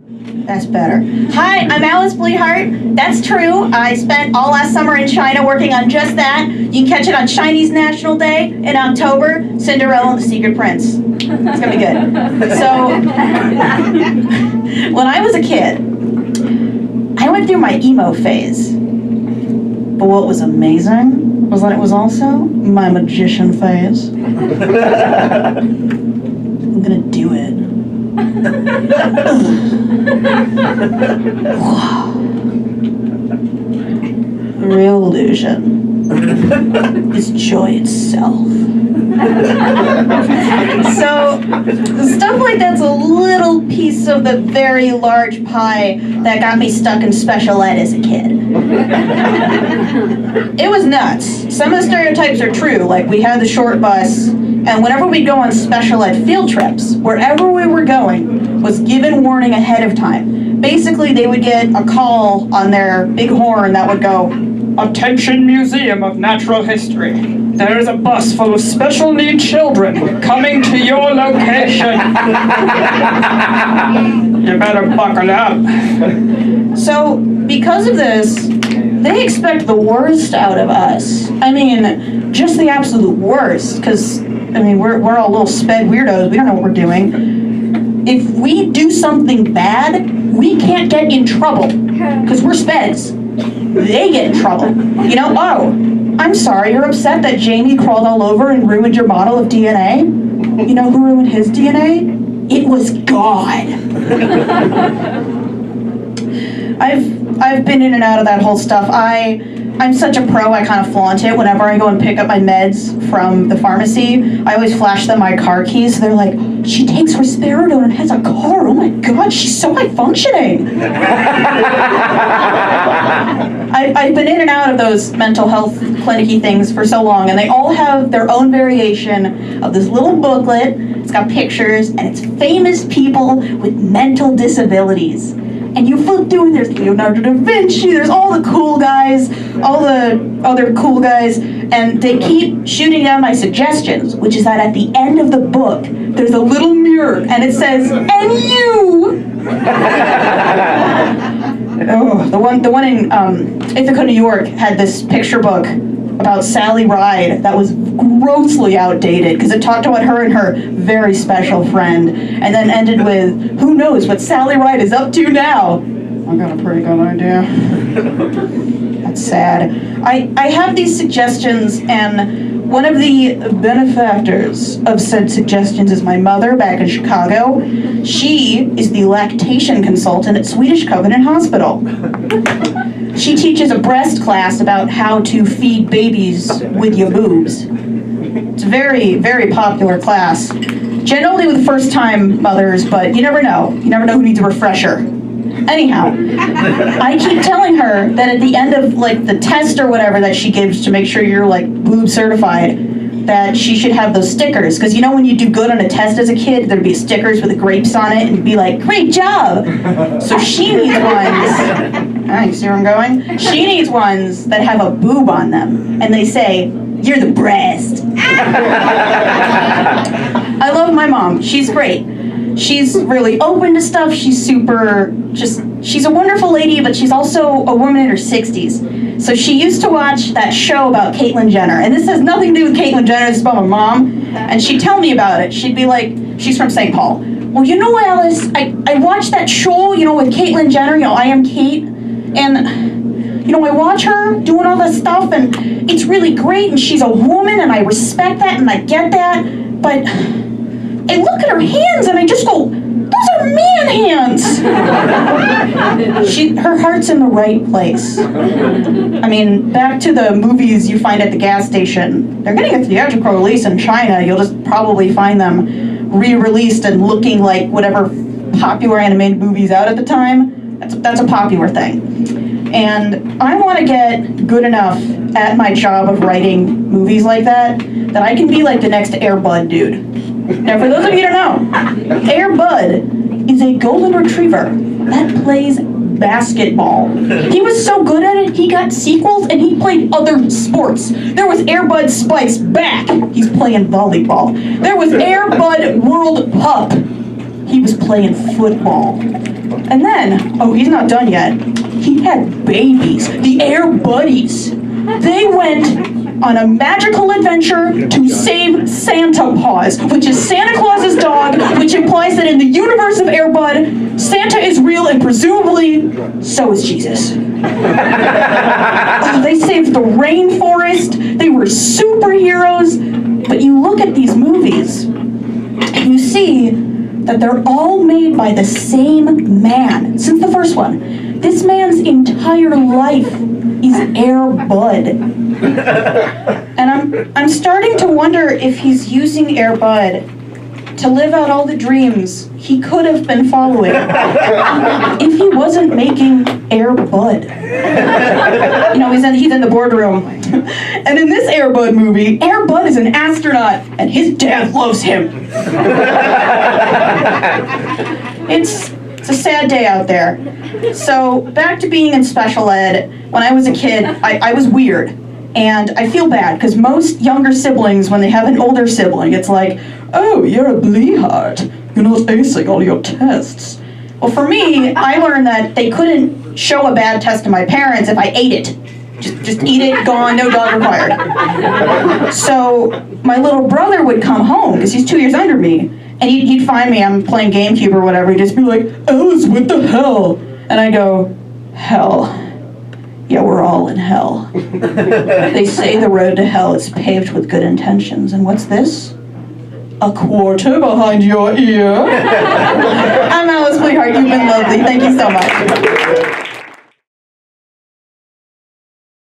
That's better. Hi, I'm Alice Blehart. That's true. I spent all last summer in China working on just that. You can catch it on Chinese National Day in October. Cinderella and the Secret Prince. It's gonna be good. So, when I was a kid, I went through my emo phase. But what was amazing was that it was also my magician phase. I'm gonna do it. Real illusion is joy itself. So, stuff like that's a little piece of the very large pie that got me stuck in special ed as a kid. It was nuts. Some of the stereotypes are true, like we had the short bus, and whenever we'd go on special ed field trips, wherever we were going was given warning ahead of time. Basically, they would get a call on their big horn that would go, "Attention Museum of Natural History. There is a bus full of special need children coming to your location. You better buckle up." So, because of this, they expect the worst out of us. I mean, just the absolute worst, because, I mean, we're all little sped weirdos. We don't know what we're doing. If we do something bad, we can't get in trouble, because we're speds. They get in trouble. You know, oh, I'm sorry, you're upset that Jamie crawled all over and ruined your model of DNA? You know who ruined his DNA? It was God. I've been in and out of that whole stuff. I'm such a pro, I kind of flaunt it. Whenever I go and pick up my meds from the pharmacy, I always flash them my car keys. So they're like, she takes risperidone and has a car. Oh my God, she's so high functioning. I've been in and out of those mental health clinic-y things for so long, and they all have their own variation of this little booklet. It's got pictures, and it's famous people with mental disabilities. And you flip through, and there's Leonardo da Vinci, there's all the cool guys, all the other cool guys, and they keep shooting down my suggestions, which is that at the end of the book, there's a little mirror, and it says, "And you!" Oh, the one in Ithaca, New York, had this picture book about Sally Ride that was grossly outdated because it talked about her and her very special friend, and then ended with, "Who knows what Sally Ride is up to now?" I got a pretty good idea. That's sad. I have these suggestions, and one of the benefactors of said suggestions is my mother back in Chicago. She is the lactation consultant at Swedish Covenant Hospital. She teaches a breast class about how to feed babies with your boobs. It's a very, very popular class. Generally with first-time mothers, but you never know. You never know who needs a refresher. Anyhow, I keep telling her that at the end of like the test or whatever that she gives to make sure you're like boob certified, that she should have those stickers. Because you know when you do good on a test as a kid, there'd be stickers with the grapes on it and you'd be like, "Great job!" So she needs ones. You see where I'm going? She needs ones that have a boob on them, and they say, "You're the breast." I love my mom. She's great. She's really open to stuff. She's she's a wonderful lady, but she's also a woman in her 60s. So she used to watch that show about Caitlyn Jenner, and this has nothing to do with Caitlyn Jenner, this is about my mom, and she'd tell me about it. She'd be like, she's from St. Paul. "Well, you know, Alice, I watched that show, you know, with Caitlyn Jenner, you know, I Am Kate, and, you know, I watch her doing all this stuff, and it's really great, and she's a woman, and I respect that, and I get that, but I look at her hands, and I just go, those are man hands." Her heart's in the right place. I mean, back to the movies you find at the gas station. They're getting a theatrical release in China. You'll just probably find them re-released and looking like whatever popular animated movies out at the time. That's a popular thing. And I want to get good enough at my job of writing movies like that I can be like the next Air Bud dude. Now, for those of you who don't know, Air Bud is a golden retriever that plays basketball. He was so good at it, he got sequels and he played other sports. There was Air Bud Spikes back. He's playing volleyball. There was Air Bud World Pup. he was playing football. And then, oh, he's not done yet. He had babies, the Air Buddies. They went on a magical adventure to save Santa Paws, which is Santa Claus's dog, which implies that in the universe of Air Bud, Santa is real and presumably so is Jesus. Oh, they saved the rainforest. They were superheroes. But you look at these movies and you see that they're all made by the same man since the first one. This man's entire life is Air Bud. And I'm starting to wonder if he's using Air Bud to live out all the dreams he could have been following if he wasn't making Air Bud. You know, he's in the boardroom. And in this Air Bud movie, Air Bud is an astronaut, and his dad loves him. It's a sad day out there. So, back to being in special ed. When I was a kid, I was weird. And I feel bad, because most younger siblings, when they have an older sibling, it's like, oh, you're a Blehart. You're not acing all your tests. Well, for me, I learned that they couldn't show a bad test to my parents if I ate it. Just eat it, gone, no dog required. So my little brother would come home, because he's 2 years under me, and he'd find me, I'm playing GameCube or whatever, he'd just be like, Alice, what the hell? And I go, hell. Yeah, we're all in hell. They say the road to hell is paved with good intentions, and what's this? A quarter behind your ear? I'm Alice Blehart, you've been lovely, thank you so much.